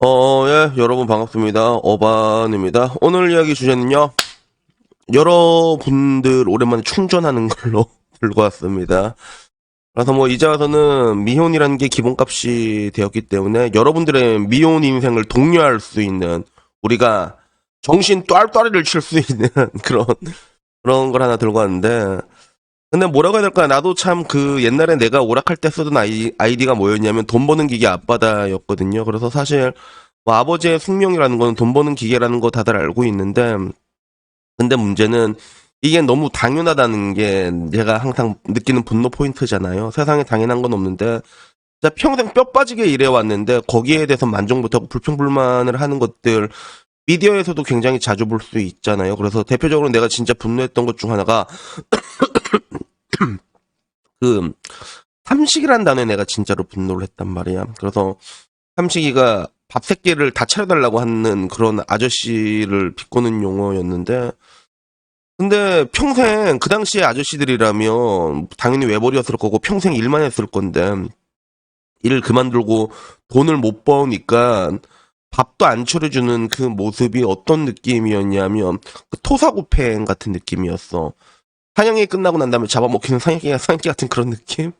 예, 여러분 반갑습니다. 어반입니다. 오늘 이야기 주제는요, 여러분들 오랜만에 충전하는 걸로 들고 왔습니다. 그래서 뭐 이제 와서는 미혼이라는 게 기본값이 되었기 때문에 여러분들의 미혼 인생을 독려할 수 있는 우리가 정신 ጧ리를 칠 수 있는 그런 걸 하나 들고 왔는데, 근데 뭐라고 해야 될까? 나도 참 그 옛날에 내가 오락할 때 쓰던 아이디가 뭐였냐면 돈 버는 기계 앞바다였거든요. 그래서 사실 뭐 아버지의 숙명이라는 건 돈 버는 기계라는 거 다들 알고 있는데, 근데 문제는 이게 너무 당연하다는 게 제가 항상 느끼는 분노 포인트잖아요. 세상에 당연한 건 없는데 진짜 평생 뼈 빠지게 일해왔는데 거기에 대해서 만족 못하고 불평불만을 하는 것들 미디어에서도 굉장히 자주 볼 수 있잖아요. 그래서 대표적으로 내가 진짜 분노했던 것 중 하나가 그 삼식이란 단어에 내가 진짜로 분노를 했단 말이야. 그래서 삼식이가 밥 새끼를 다 차려달라고 하는 그런 아저씨를 비꼬는 용어였는데, 근데 평생 그 당시에 아저씨들이라면 당연히 외벌이었을 거고 평생 일만 했을 건데 일을 그만두고 돈을 못 버니까 밥도 안 차려주는 그 모습이 어떤 느낌이었냐면 그 토사구팽 같은 느낌이었어. 사냥이 끝나고 난 다음에 잡아먹히는 사냥개 같은 그런 느낌?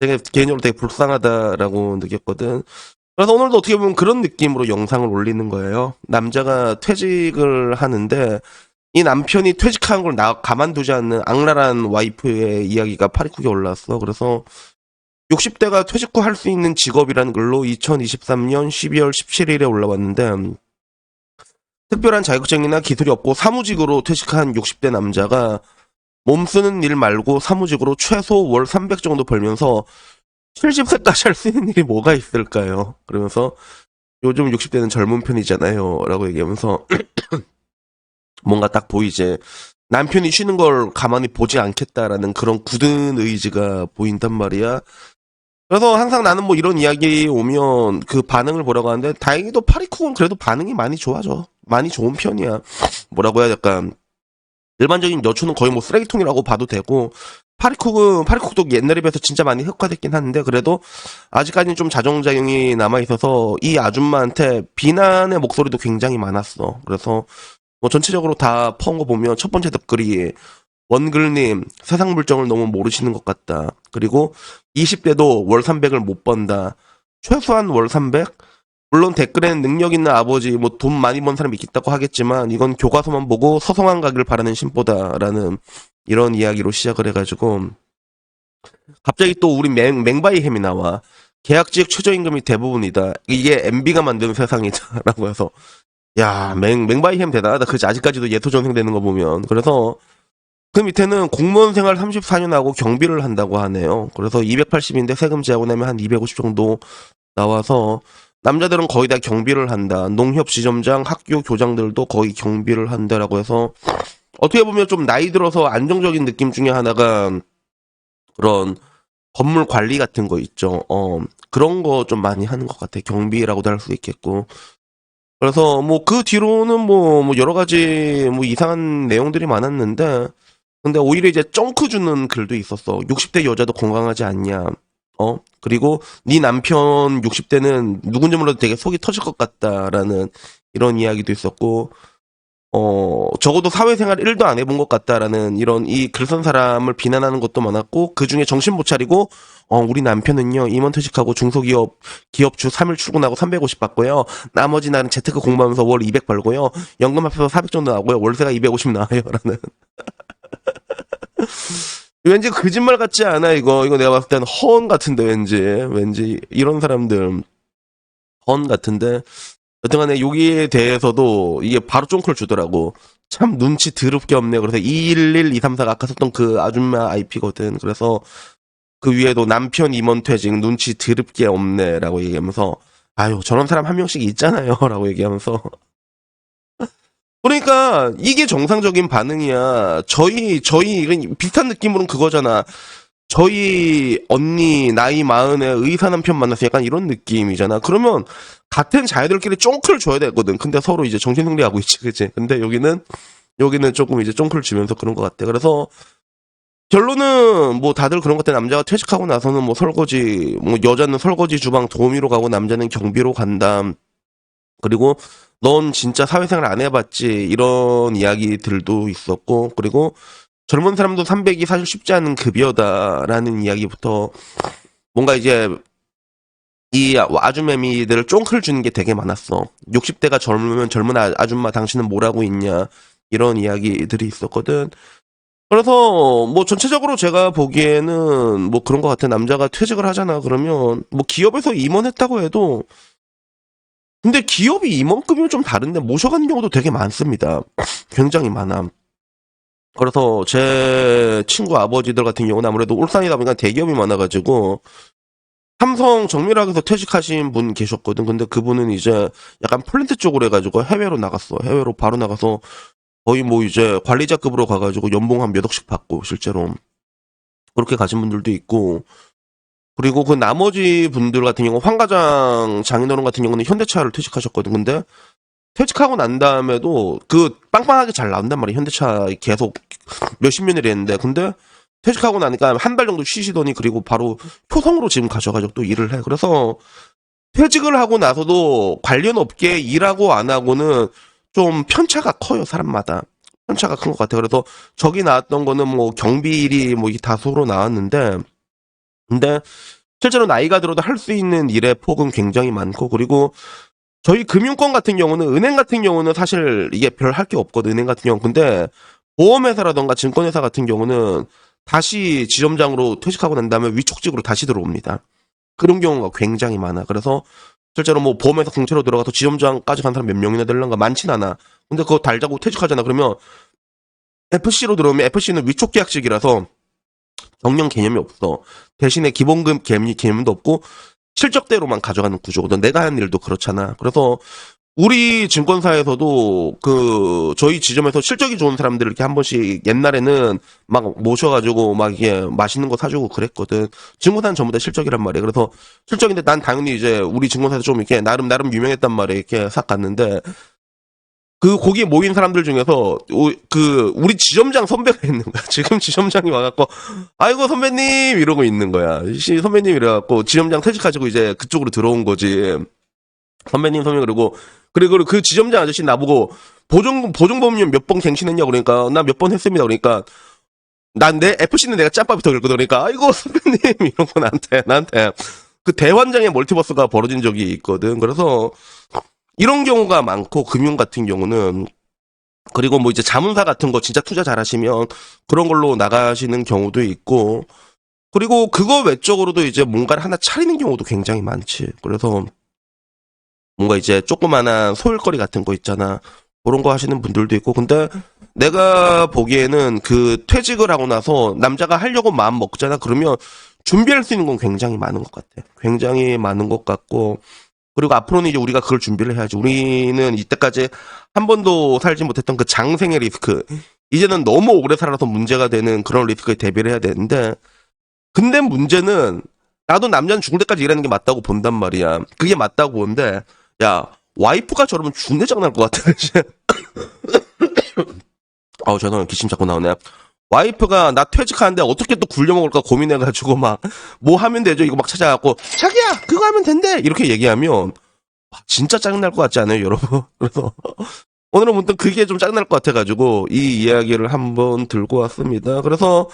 되게 개인적으로 되게 불쌍하다라고 느꼈거든. 그래서 오늘도 어떻게 보면 그런 느낌으로 영상을 올리는 거예요. 남자가 퇴직을 하는데 이 남편이 퇴직한 걸 가만두지 않는 악랄한 와이프의 이야기가 파리쿡에 올라왔어. 그래서 60대가 퇴직 후 할 수 있는 직업이라는 걸로 2023년 12월 17일에 올라왔는데, 특별한 자격증이나 기술이 없고 사무직으로 퇴직한 60대 남자가 몸 쓰는 일 말고 사무직으로 최소 월 300 정도 벌면서 70세까지 할 수 있는 일이 뭐가 있을까요? 그러면서 요즘 60대는 젊은 편이잖아요. 라고 얘기하면서 뭔가 딱 보이지. 남편이 쉬는 걸 가만히 보지 않겠다라는 그런 굳은 의지가 보인단 말이야. 그래서 항상 나는 뭐 이런 이야기 오면 그 반응을 보라고 하는데 다행히도 파리쿡은 그래도 반응이 많이 좋아져. 많이 좋은 편이야. 뭐라고 해야 될까. 일반적인 여초는 거의 뭐 쓰레기통이라고 봐도 되고 파리쿡도 옛날에 비해서 진짜 많이 흑화됐긴 하는데 그래도 아직까지는 좀 자정작용이 남아있어서 이 아줌마한테 비난의 목소리도 굉장히 많았어. 그래서 뭐 전체적으로 다 퍼온 거 보면 첫 번째 댓글이 원글님 세상 물정을 너무 모르시는 것 같다. 그리고 20대도 월 300을 못 번다. 최소한 월 300? 물론 댓글에는 능력 있는 아버지, 뭐 돈 많이 번 사람이 있다고 하겠지만 이건 교과서만 보고 서성한 가기를 바라는 심보다라는 이런 이야기로 시작을 해가지고 갑자기 또 우리 맹바이햄이 나와. 계약직 최저임금이 대부분이다. 이게 MB가 만드는 세상이다라고 해서 야 맹바이햄 대단하다. 그지 아직까지도 예토전생 되는 거 보면. 그래서 그 밑에는 공무원 생활 34년 하고 경비를 한다고 하네요. 그래서 280인데 세금 제하고 나면 한 250 정도 나와서 남자들은 거의 다 경비를 한다. 농협 지점장, 학교 교장들도 거의 경비를 한다라고 해서 어떻게 보면 좀 나이 들어서 안정적인 느낌 중에 하나가 그런 건물 관리 같은 거 있죠. 그런 거 좀 많이 하는 것 같아. 경비라고도 할 수 있겠고. 그래서 뭐 그 뒤로는 뭐 여러 가지 뭐 이상한 내용들이 많았는데 근데 오히려 이제 쩡크 주는 글도 있었어. 60대 여자도 건강하지 않냐. 그리고 네 남편 60대는 누군지 몰라도 되게 속이 터질 것 같다라는 이런 이야기도 있었고, 적어도 사회생활 1도 안 해본 것 같다라는 이런 이 글 쓴 사람을 비난하는 것도 많았고, 그 중에 정신 못 차리고, 우리 남편은요, 임원퇴직하고 중소기업, 기업주 3일 출근하고 350 받고요, 나머지 날은 재테크 공부하면서 월 200 벌고요, 연금 합해서 400 정도 나오고요, 월세가 250 나와요, 라는. 왠지 거짓말 같지 않아, 이거. 이거 내가 봤을 땐 허언 같은데, 왠지. 이런 사람들, 허언 같은데. 여튼간에 여기에 대해서도 이게 바로 쫑크를 주더라고. 참 눈치 더럽게 없네. 그래서 211234가 아까 썼던 그 아줌마 IP거든. 그래서 그 위에도 남편 임원 퇴직 눈치 더럽게 없네. 라고 얘기하면서 아유, 저런 사람 한 명씩 있잖아요. 라고 얘기하면서. 그러니까 이게 정상적인 반응이야. 이건 비슷한 느낌으로는 그거잖아. 저희 언니 나이 마흔에 의사 남편 만나서 약간 이런 느낌이잖아. 그러면 같은 자애들끼리 쫑크를 줘야 되거든. 근데 서로 이제 정신승리하고 있지, 그치? 근데 여기는 조금 이제 쫑크를 주면서 그런 것 같아. 그래서 결론은 뭐 다들 그런 것 같아. 남자가 퇴직하고 나서는 뭐 설거지, 뭐 여자는 설거지 주방 도우미로 가고 남자는 경비로 간다. 그리고 넌 진짜 사회생활 안 해봤지 이런 이야기들도 있었고, 그리고 젊은 사람도 300이 사실 쉽지 않은 급여다라는 이야기부터 뭔가 이제 이 아주매미들을 쫑클 주는 게 되게 많았어. 60대가 젊으면 젊은 아줌마 당신은 뭘 하고 있냐 이런 이야기들이 있었거든. 그래서 뭐 전체적으로 제가 보기에는 뭐 그런 것 같아. 남자가 퇴직을 하잖아. 그러면 뭐 기업에서 임원했다고 해도, 근데 기업이 임원급이면 좀 다른데 모셔가는 경우도 되게 많습니다. 굉장히 많아. 그래서 제 친구 아버지들 같은 경우는 아무래도 울산이다 보니까 대기업이 많아가지고 삼성 정밀화학에서 퇴직하신 분 계셨거든. 근데 그분은 이제 약간 플랜트 쪽으로 해가지고 해외로 나갔어. 해외로 바로 나가서 거의 뭐 이제 관리자급으로 가가지고 연봉 한 몇 억씩 받고 실제로 그렇게 가신 분들도 있고, 그리고 그 나머지 분들 같은 경우 황과장 장인어른 같은 경우는 현대차를 퇴직하셨거든. 근데 퇴직하고 난 다음에도 그 빵빵하게 잘 나온단 말이야. 현대차 계속 몇십 년을 했는데, 근데 퇴직하고 나니까 한 달 정도 쉬시더니 그리고 바로 효성으로 지금 가셔가지고 또 일을 해. 그래서 퇴직을 하고 나서도 관련 업계에 일하고 안 하고는 좀 편차가 커요. 사람마다 편차가 큰 것 같아. 그래서 저기 나왔던 거는 뭐 경비일이 뭐 다수로 나왔는데, 근데 실제로 나이가 들어도 할 수 있는 일의 폭은 굉장히 많고, 그리고 저희 금융권 같은 경우는, 은행 같은 경우는 사실 이게 별 할 게 없거든. 은행 같은 경우. 근데 보험회사라던가 증권회사 같은 경우는 다시 지점장으로 퇴직하고 난 다음에 위촉직으로 다시 들어옵니다. 그런 경우가 굉장히 많아. 그래서 실제로 뭐 보험회사 공채로 들어가서 지점장까지 간 사람 몇 명이나 되려는가 많진 않아. 근데 그거 달자고 퇴직하잖아. 그러면 FC로 들어오면 FC는 위촉 계약직이라서 정년 개념이 없어. 대신에 기본급 개념도 없고 실적대로만 가져가는 구조거든. 내가 하는 일도 그렇잖아. 그래서 우리 증권사에서도 그 저희 지점에서 실적이 좋은 사람들을 이렇게 한 번씩 옛날에는 막 모셔가지고 막 이게 맛있는 거 사주고 그랬거든. 증권사는 전부 다 실적이란 말이야. 그래서 실적인데 난 당연히 이제 우리 증권사에서 좀 이렇게 나름 유명했단 말이야. 이렇게 싹 갔는데 그 거기에 모인 사람들 중에서 그 우리 지점장 선배가 있는 거야. 지금 지점장이 와갖고 아이고 선배님 이러고 있는 거야. 선배님 이래갖고 지점장 퇴직하시고 이제 그쪽으로 들어온 거지. 선배님 그리고 그 지점장 아저씨 나보고 보증보험료 몇 번 갱신했냐 그러니까 나 몇 번 했습니다. 그러니까 난 내 FC는 내가 짬밥부터 그랬거든. 그러니까 아이고 선배님 이러고 나한테 그 대환장의 멀티버스가 벌어진 적이 있거든. 그래서 이런 경우가 많고, 금융 같은 경우는, 그리고 뭐 이제 자문사 같은 거 진짜 투자 잘하시면 그런 걸로 나가시는 경우도 있고, 그리고 그거 외적으로도 이제 뭔가를 하나 차리는 경우도 굉장히 많지. 그래서 뭔가 이제 조그마한 소일거리 같은 거 있잖아. 그런 거 하시는 분들도 있고, 근데 내가 보기에는 그 퇴직을 하고 나서 남자가 하려고 마음 먹잖아. 그러면 준비할 수 있는 건 굉장히 많은 것 같아. 굉장히 많은 것 같고, 그리고 앞으로는 이제 우리가 그걸 준비를 해야지. 우리는 이때까지 한 번도 살지 못했던 그 장생의 리스크. 이제는 너무 오래 살아서 문제가 되는 그런 리스크에 대비를 해야 되는데, 근데 문제는 나도 남자는 죽을 때까지 일하는 게 맞다고 본단 말이야. 그게 맞다고 보는데, 야, 와이프가 저러면 죽내 장날 것 같아. 죄송해요. 기침 자꾸 나오네. 와이프가 나 퇴직하는데 어떻게 또 굴려먹을까 고민해가지고 막 뭐 하면 되죠 이거 막 찾아갖고 자기야 그거 하면 된대 이렇게 얘기하면 진짜 짜증날 것 같지 않아요 여러분? 그래서 오늘은 문득 그게 좀 짜증날 것 같아가지고 이 이야기를 한번 들고 왔습니다. 그래서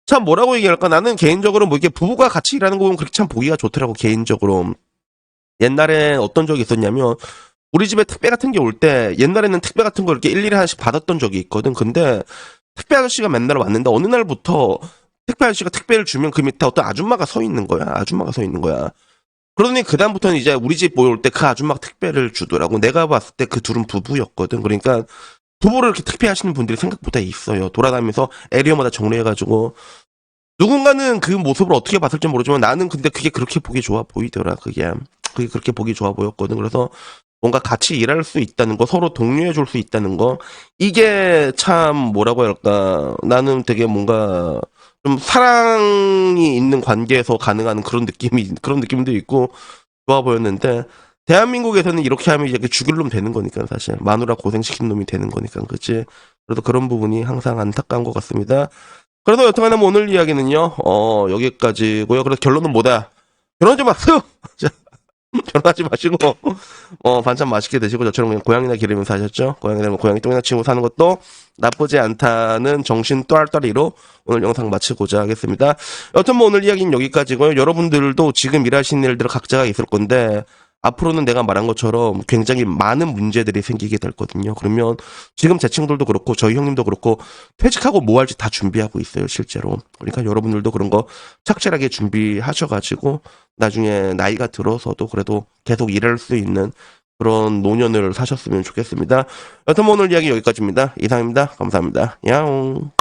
참 뭐라고 얘기할까, 나는 개인적으로 뭐 이렇게 부부가 같이 일하는 거 보면 그렇게 참 보기가 좋더라고 개인적으로. 옛날에 어떤 적이 있었냐면 우리 집에 택배 같은 게 올 때 옛날에는 택배 같은 거 이렇게 일일이 하나씩 받았던 적이 있거든. 근데 택배 아저씨가 맨날 왔는데 어느 날부터 택배 아저씨가 택배를 주면 그 밑에 어떤 아줌마가 서 있는 거야. 아줌마가 서 있는 거야. 그러더니 그다음부터는 이제 우리 집 모여올 때 그 아줌마가 택배를 주더라고. 내가 봤을 때 그 둘은 부부였거든. 그러니까 부부를 이렇게 택배 하시는 분들이 생각보다 있어요. 돌아다니면서 에리어마다 정리해가지고. 누군가는 그 모습을 어떻게 봤을지 모르지만 나는 근데 그게 그렇게 보기 좋아 보이더라. 그게 그렇게 보기 좋아 보였거든. 그래서 뭔가 같이 일할 수 있다는 거, 서로 독려해 줄 수 있다는 거, 이게 참 뭐라고 할까, 나는 되게 뭔가 좀 사랑이 있는 관계에서 가능한 그런 느낌도 있고 좋아 보였는데, 대한민국에서는 이렇게 하면 이제 죽일 놈 되는 거니까, 사실 마누라 고생시킨 놈이 되는 거니까, 그치? 그래서 그런 부분이 항상 안타까운 것 같습니다. 그래서 여튼간에 뭐 오늘 이야기는요 여기까지고요. 그래서 결론은 뭐다? 결혼 좀 하세요. 결혼하지 마시고 반찬 맛있게 드시고 저처럼 그냥 고양이나 기르면서 사셨죠? 고양이나 고양이 똥이나 치고 사는 것도 나쁘지 않다는 정신 또알또리로 오늘 영상 마치고자 하겠습니다. 여튼 뭐 오늘 이야기는 여기까지고요. 여러분들도 지금 일하시는 일들 각자가 있을 건데 앞으로는 내가 말한 것처럼 굉장히 많은 문제들이 생기게 될 거거든요. 그러면 지금 제 친구들도 그렇고 저희 형님도 그렇고 퇴직하고 뭐 할지 다 준비하고 있어요, 실제로. 그러니까 여러분들도 그런 거 착실하게 준비하셔가지고 나중에 나이가 들어서도 그래도 계속 일할 수 있는 그런 노년을 사셨으면 좋겠습니다. 여튼 뭐 오늘 이야기 여기까지입니다. 이상입니다. 감사합니다. 야옹.